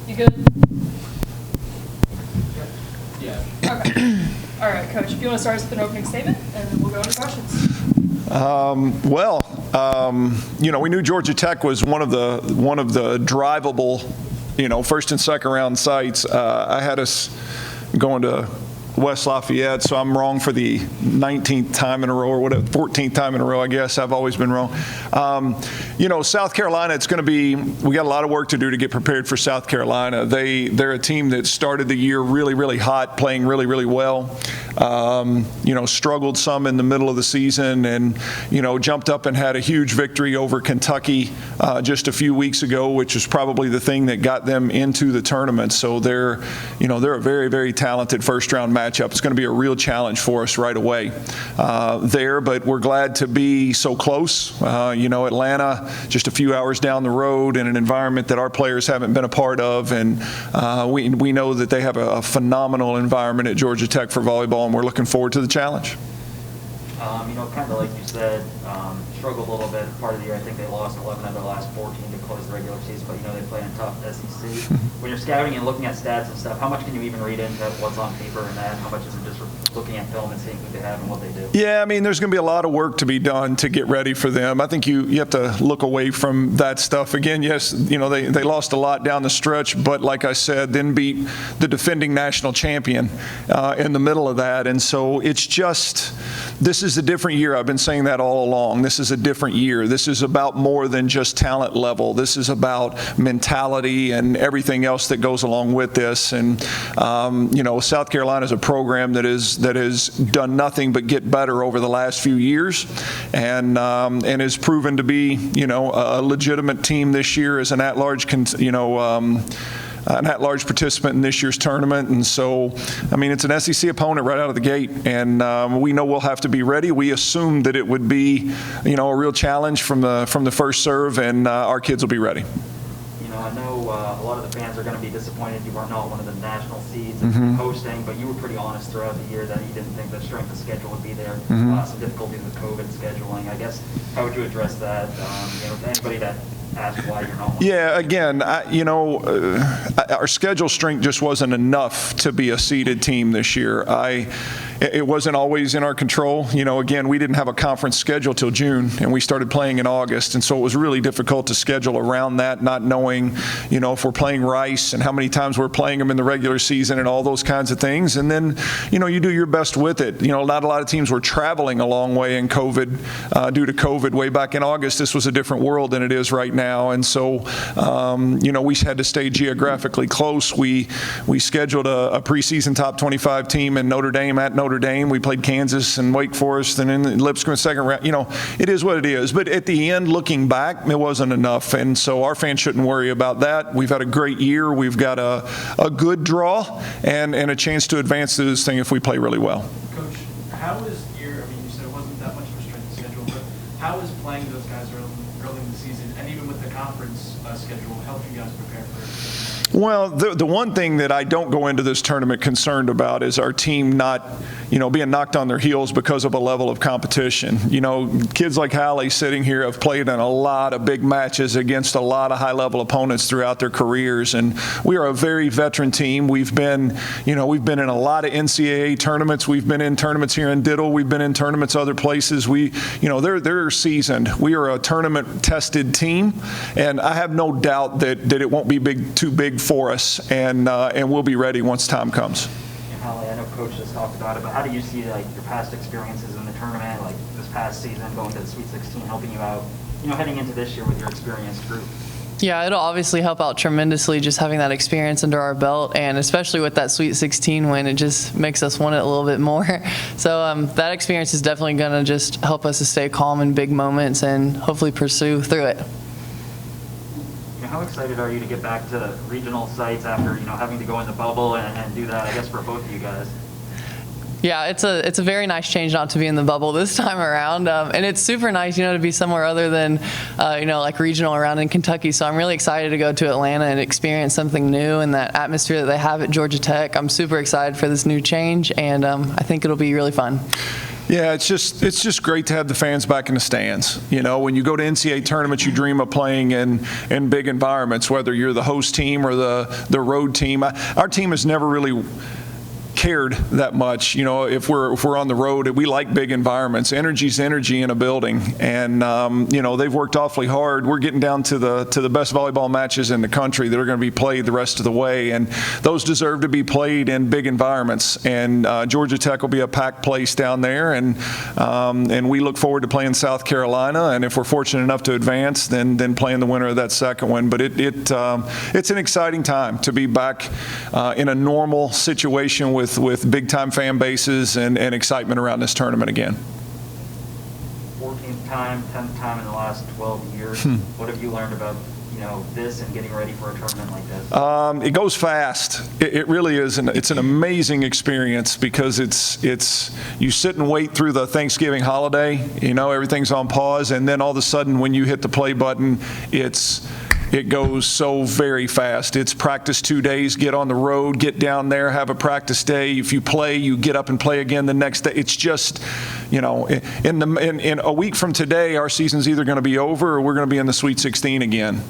You good? Yeah. Okay. All right, Coach, if you want to start us with an opening statement, and then we'll go into questions. We knew Georgia Tech was one of the drivable, first and second round sites. I had us going to West Lafayette, so I'm wrong for the 19th time in a row, or whatever, 14th time in a row, I guess. I've always been wrong. South Carolina, we got a lot of work to do to get prepared for South Carolina. They're a team that started the year really, really hot, playing really, really well. Struggled some in the middle of the season and, jumped up and had a huge victory over Kentucky just a few weeks ago, which is probably the thing that got them into the tournament. So they're a very, very talented first-round matchup. It's going to be a real challenge for us right away but we're glad to be so close. Atlanta, just a few hours down the road in an environment that our players haven't been a part of, and we know that they have a phenomenal environment at Georgia Tech for volleyball, and we're looking forward to the challenge. Kind of like you said, struggled a little bit part of the year. I think they lost 11 of their last 14 to close the regular season, but they play in tough SEC. When you're scouting and looking at stats and stuff, how much can you even read into what's on paper and that? How much is it just looking at film and seeing who they have and what they do? Yeah, there's going to be a lot of work to be done to get ready for them. I think you have to look away from that stuff. Again, yes, they lost a lot down the stretch, but like I said, then beat the defending national champion in the middle of that. And so it's just, this is a different year. I've been saying that all along. This is a different year. This is about more than just talent level. This is about mentality and everything else that goes along with this. And South Carolina is a program that has done nothing but get better over the last few years, and has proven to be a legitimate team this year as an at-large participant in this year's tournament. And so, it's an SEC opponent right out of the gate, and we know we'll have to be ready. We assumed that it would be, a real challenge from the first serve, and our kids will be ready. I know a lot of the fans are going to be disappointed you weren't one of the national seeds and hosting, but you were pretty honest throughout the year that you didn't think the strength of schedule would be there. Some difficulties with COVID scheduling. I guess, how would you address that? Anybody that asked why you're not? Yeah, again, our schedule strength just wasn't enough to be a seeded team this year. It wasn't always in our control. Again, we didn't have a conference schedule till June, and we started playing in August, and so it was really difficult to schedule around that, not knowing, if we're playing Rice and how many times we're playing them in the regular season and all those kinds of things. And then, you do your best with it. Not a lot of teams were traveling a long way in COVID, due to COVID way back in August. This was a different world than it is right now, and so, we had to stay geographically close. We scheduled a preseason top 25 team in Notre Dame at Notre Dame. We played Kansas and Wake Forest, and in Lipscomb second round. It is what it is. But at the end, looking back, it wasn't enough, and so our fans shouldn't worry about that. We've had a great year. We've got a good draw and a chance to advance to this thing if we play really well. Coach, how is you said it wasn't that much of a strength schedule, but how is playing those guys early in the season and even with the conference schedule helping you guys prepare for it? Well, the one thing that I don't go into this tournament concerned about is our team not, being knocked on their heels because of a level of competition. Kids like Hallie sitting here have played in a lot of big matches against a lot of high-level opponents throughout their careers, and we are a very veteran team. We've been in a lot of NCAA tournaments. We've been in tournaments here in Diddle. We've been in tournaments other places. They're seasoned. We are a tournament-tested team, and I have no doubt that it won't be too big for us, and we'll be ready once time comes. Hallie, I know Coach has talked about it, but how do you see your past experiences in the tournament, like this past season, going to the Sweet 16, helping you out, heading into this year with your experienced group? Yeah, it'll obviously help out tremendously just having that experience under our belt, and especially with that Sweet 16 win, it just makes us want it a little bit more. So that experience is definitely going to just help us to stay calm in big moments and hopefully pursue through it. How excited are you to get back to regional sites after having to go in the bubble and do that? I guess for both of you guys. Yeah, it's a very nice change not to be in the bubble this time around, and it's super nice, to be somewhere other than, like regional around in Kentucky. So I'm really excited to go to Atlanta and experience something new and that atmosphere that they have at Georgia Tech. I'm super excited for this new change, and I think it'll be really fun. Yeah, it's just great to have the fans back in the stands. You know, when you go to NCAA tournaments, you dream of playing in big environments, whether you're the host team or the road team. Our team has never really cared that much. You know, if we're on the road, we like big environments. Energy's energy in a building, and you know, they've worked awfully hard. We're getting down to the best volleyball matches in the country that are going to be played the rest of the way, and those deserve to be played in big environments. And Georgia Tech will be a packed place down there, and we look forward to playing South Carolina. And if we're fortunate enough to advance, then playing the winner of that second one. But it's an exciting time to be back in a normal situation with big-time fan bases and excitement around this tournament again. 14th time, 10th time in the last 12 years. What have you learned about, you know, this and getting ready for a tournament like this? It goes fast. It really is. It's an amazing experience because it's you sit and wait through the Thanksgiving holiday. You know, everything's on pause, and then all of a sudden, when you hit the play button, it goes so very fast. It's practice 2 days, get on the road, get down there, have a practice day. If you play, you get up and play again the next day. It's just, you know, in a week from today, our season's either going to be over or we're going to be in the Sweet 16 again.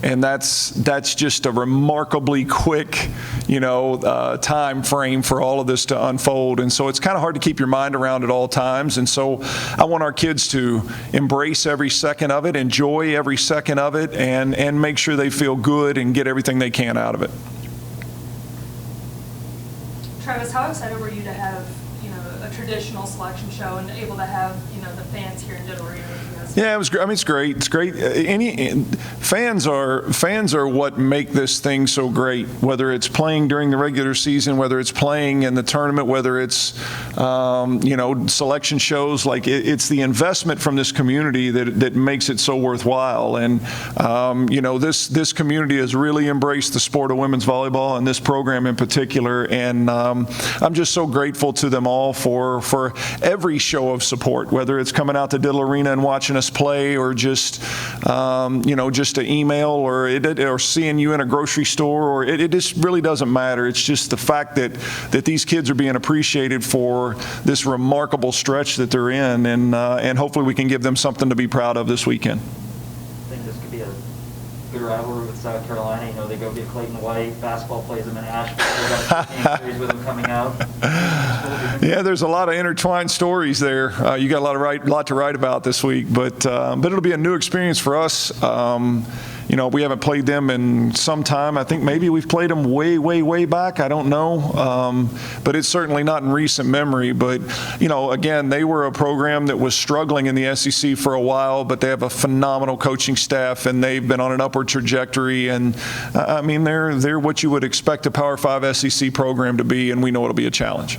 And that's just a remarkably quick, you know, time frame for all of this to unfold. And so it's kind of hard to keep your mind around at all times. And so I want our kids to embrace every second of it, enjoy every second of it, and make sure they feel good and get everything they can out of it. Travis, how excited were you to have, you know, a traditional selection show and able to have, you know, the fans here in Diddle Arena with you guys? Yeah, it was great. I mean, it's great. It's great. Fans are what make this thing so great. Whether it's playing during the regular season, whether it's playing in the tournament, whether it's you know, selection shows, like it's the investment from this community that makes it so worthwhile. And you know, this community has really embraced the sport of women's volleyball and this program in particular. And I'm just so grateful to them all for every show of support, whether it's coming out to Diddle Arena and watching us play, or just you know, just an email, or seeing you in a grocery store, or it just really doesn't matter. It's just the fact that these kids are being appreciated for this remarkable stretch that they're in, and hopefully we can give them something to be proud of this weekend. I think this could be a good rivalry with South Carolina. You know, they go get Clayton White. Basketball plays them in Asheville. They got a game series with them coming out. Yeah, there's a lot of intertwined stories there. You got a lot to write about this week, but it'll be a new experience for us. You know, we haven't played them in some time. I think maybe we've played them way back. I don't know, but it's certainly not in recent memory. But you know, again, they were a program that was struggling in the SEC for a while, but they have a phenomenal coaching staff, and they've been on an upward trajectory. And I mean, they're what you would expect a Power 5 SEC program to be, and we know it'll be a challenge.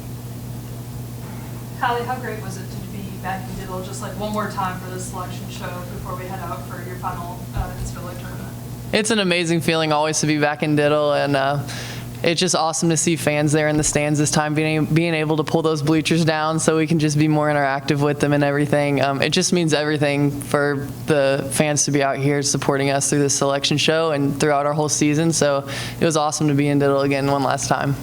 Hallie, how great was it to be back in Diddle just like one more time for this selection show before we head out for your final NCAA tournament? It's an amazing feeling always to be back in Diddle, and it's just awesome to see fans there in the stands this time, being able to pull those bleachers down so we can just be more interactive with them and everything. It just means everything for the fans to be out here supporting us through this selection show and throughout our whole season. So it was awesome to be in Diddle again one last time.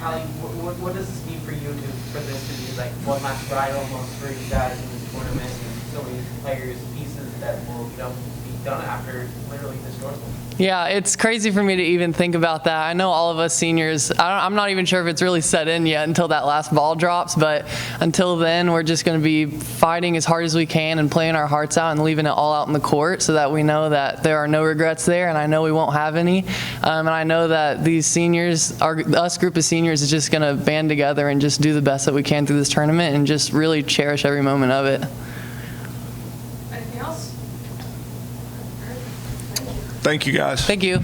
Hallie, what does this mean for you for this to be like one last ride almost for you guys in this tournament, and so many players, pieces that will, you know, be done after literally historical? Yeah, it's crazy for me to even think about that. I know all of us seniors, I'm not even sure if it's really set in yet until that last ball drops, but until then, we're just going to be fighting as hard as we can and playing our hearts out and leaving it all out in the court so that we know that there are no regrets there, and I know we won't have any. And I know that these seniors, us group of seniors, is just going to band together and just do the best that we can through this tournament and just really cherish every moment of it. Anything else? Thank you, guys. Thank you.